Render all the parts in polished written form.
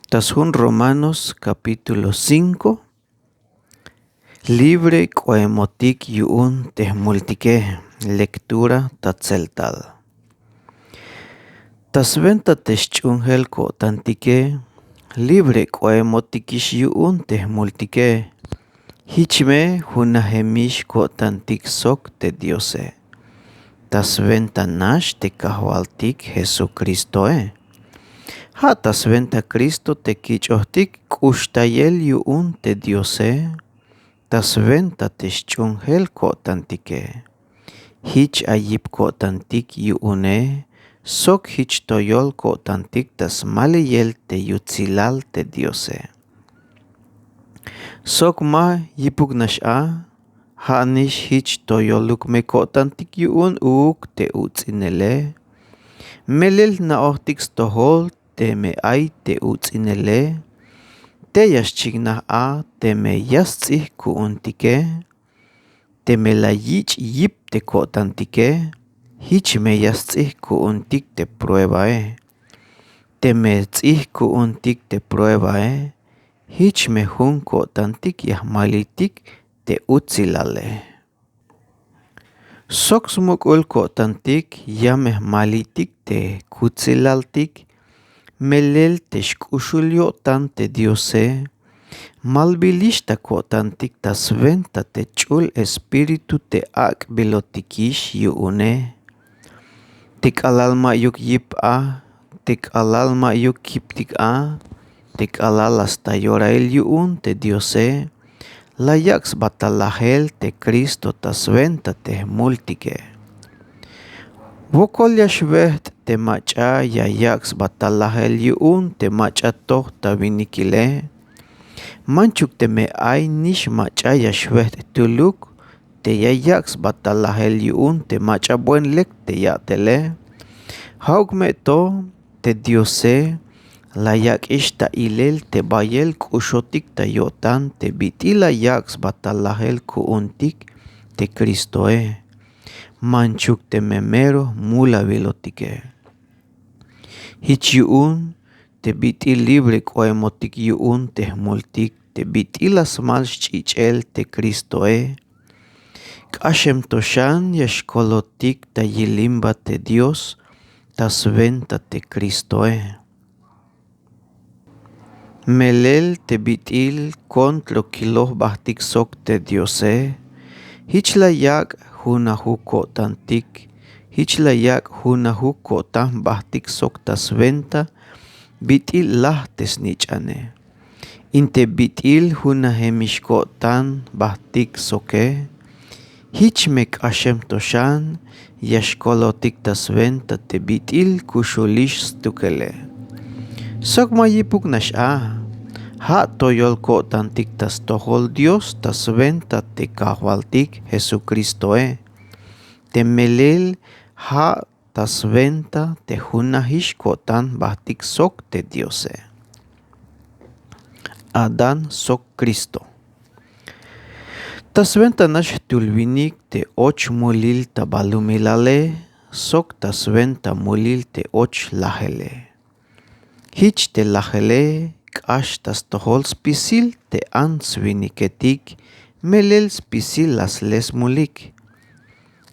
Tasun Romanos capítulo 5. Libre coemotic yuun tehmultique. Lectura tatzeltal. Tasventa teschungel ko tantike. Libre coemotikish yuun tehmultique. Hichme hunahemish ko tantik sok te diose. Tasventa nash te kahwaltik Jesucristoe. Hatas venta Cristo te kichohtik kushtayel yuun te diose. Tas venta te schungel ko tantike. Hich ayip ko tantik yuune. Sok hich toyol ko tantik tas maleyel te yutzilal te diose. Sok ma yipugnash a. Hanish hich toyoluk me ko tantik yuun uuk te utzinele. Melel na ohtik stohol te me ay te utzinele. Te yaschigna a te me yastzih kuuntike. Te me la yich yip te kotantike. Hich me yastzih kuuntik te pruebae. Te me tzih kuuntik te pruebae. Hich me hun kotantik yahmalitik te utzilale. Sok smukul kotantik yameh malitik te kutzilaltik. Melel te shkushulyo tante diose. Malbilishta kotantik tas venta te chul espiritu te ak bilotikish yuune. Tik alal yuk yip a. Tik alal yuk kiptik a. Tik alal hasta yorael yuun te diose. La yaks batalahel te Cristo tas venta te multike. Vokol yashveht te macha ya yaks batalahel yuun te macha toh ta vinikile. Manchuk te me ay nish macha yashveht tuluk te ya yaks batalahel yuun te macha buen lek te yatele. Hauk me to te diose. La yak ishta ilel te bayel kushotik ta yotan te bitila yaks batalahel kuuntik te Cristoe. Manchuk te memero mula vilotike. Hich yuun te bitil libre koemotik yuun te multik te bitilas mal chichel te Cristoe. Kashem toshan yashkolotik ta yilimba te Dios tas venta te Cristoe. Melel te bitil kontro kiloh bahtik sok te diose. Hich la yak hunahu kotantik. Hich la yak hunahu kotan bahtik sok tas venta. Bitil lah tesnichane. Inte bitil hunahemish kotan bahtik soke. Hich mek ashem toshan. Yashkolotik tas venta te bitil kushulish stukele. Sok mayipuk nash a. Ha toyol ko tantik tas tohol Dios tas venta te kahwaltik Jesucristoe. Te melel ha tas venta te hunahish ko tan bahtik sok te diose. Adan sok Cristo. Tas venta nash tulvinik te och mulil tabalumilale. Sok tas venta mulil te och lahele. Hich te lahele, kash tas tohol spisil te ans viniketik, melel spisil las les mulik.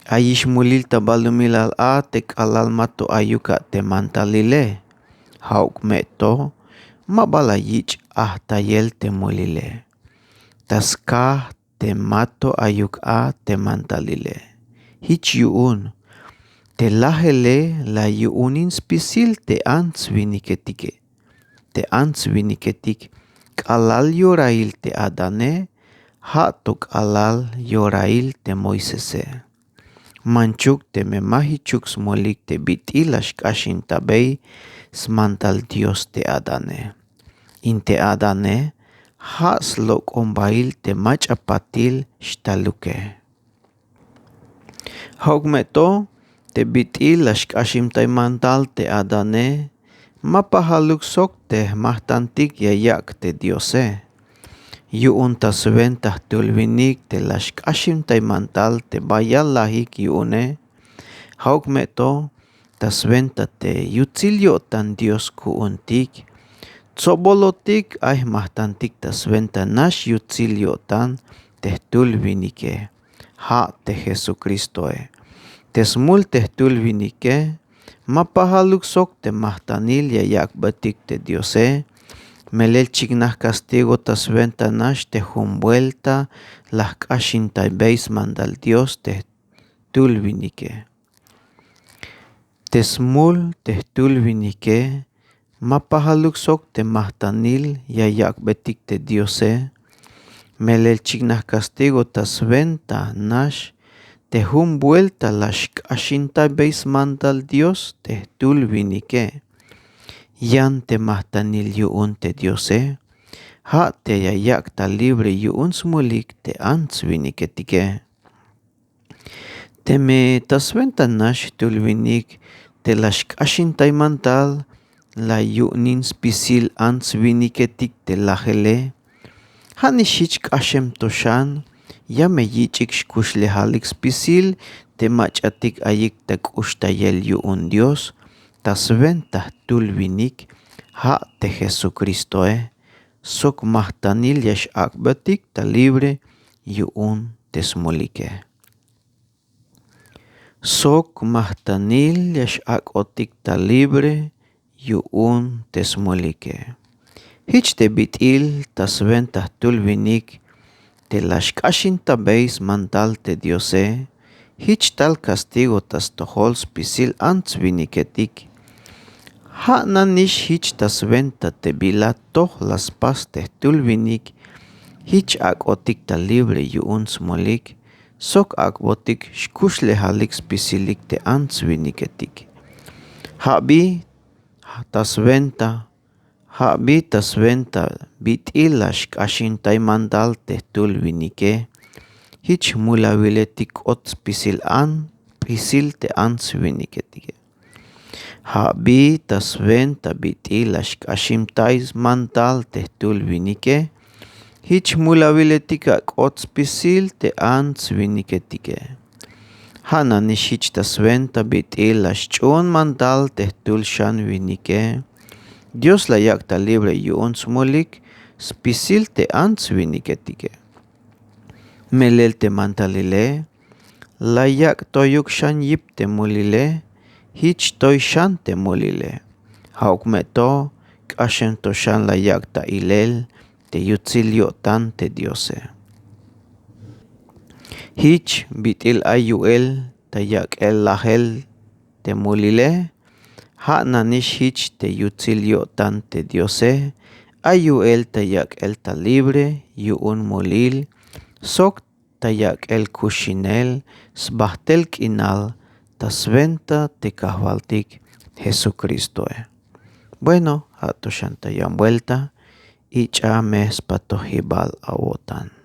Ayish mulil tabalumilal a te kalal mato ayuka te mantalile. Hauk meto, mabala yich ahtayel te mulile. Tas kah te mato ayuk a te mantalile. Hich yuun. Te lahele la yuunin spisil te ans viniketike. Te ans viniketik kalal yorail te adane. Hatok alal yorail te Moisese. Manchuk te memahichuk smolik te bitilash kashin tabei smantal Dios te adane. Inte adane has lok ombail te machapatil shtaluke. Hauk meto te bitil ashkashim taimantal te adane. Mapahaluk sok te mahtantik yayak te diose. Yuun tas ventah tulvinik te lashkashim taimantal te bayal lahik yuune. Hauk meto tas venta te yutzilyo tan Dios kuuntik. Tzobolotik ay mahtantik tasventa nash yutzilyotan tehtul vinike. Ha te Jesucristoe. Tesmul tehtul vinike. Mapahaluk sok te mahtanil yayak batik te Diose. Melel chignas castigo tasventa nash te humvuelta las kashintai beis mandal Dios tehtul vinike. Tesmul tehtul vinike. Mapahaluk sok te mahtanil yayak betik te Diose. Melel chignas castigo tasventa nash te humvuelta las kashintai beis mandal Dios tehtul vinike. Yan te mahtanil yu'un te Diose. Ha te yayak ta libre yu'un smulik te ants viniketike. Te me tasventa nash tul vinik te las kashintai mandal la yu'nin spisil ants viniketik te lajele. Hani shich kashem toshan ya me yichik shkushle halik spisil te machatik ayik te kushtayel yu'un Dios. Tasventa tul vinik ha te Jesucristoe. Sok mahtanil yash akbatik ta libre yu'un tesmolike. Sok mahtanil yash akotik ta libre yu'un tesmolike. Hich te bitil tasventa tul vinik te las kashinta beis mantal te Diose. Hich tal castigo tas tohol spisil ants viniketik. Ha nanish hich tasventa te bilat toh las pas tehtul vinik. Hich akotik ta libre yu'un smolik. Sok akbotik shkushle halik spisilik te ants viniketik. Habi tasventa bitilash kashintai mandal tehtul vinike. Hich mulaviletik ot spisil te ants viniketike. Habi tasventa bitilash kashimtais mandal tehtul vinike. Hich mulaviletik ot spisil te ants viniketike. Hananish hich tasventa bitilash chun mandal tehtul shan vinike. Dios la yakta libre yu'un smolik spisil te ants viniketike. Melel te mantalile, la yak toyuk shan yip te mulile, hich toy shan te mulile. Hauk meto, kashem to shan la yakta ilel, te yutzilyo tan te Diose. Hich bitil ayuel, te yak el lahel te mulile, ha nanish hich te yutzilyo tan te Diose, ayuel te yak el ta libre, yu'un molil, sok tayak el kushinel, sbahtel kinal, tasventa te kahvaltik Jesucristoe. Bueno, hato shantayan vuelta, y chames patohibal awotan.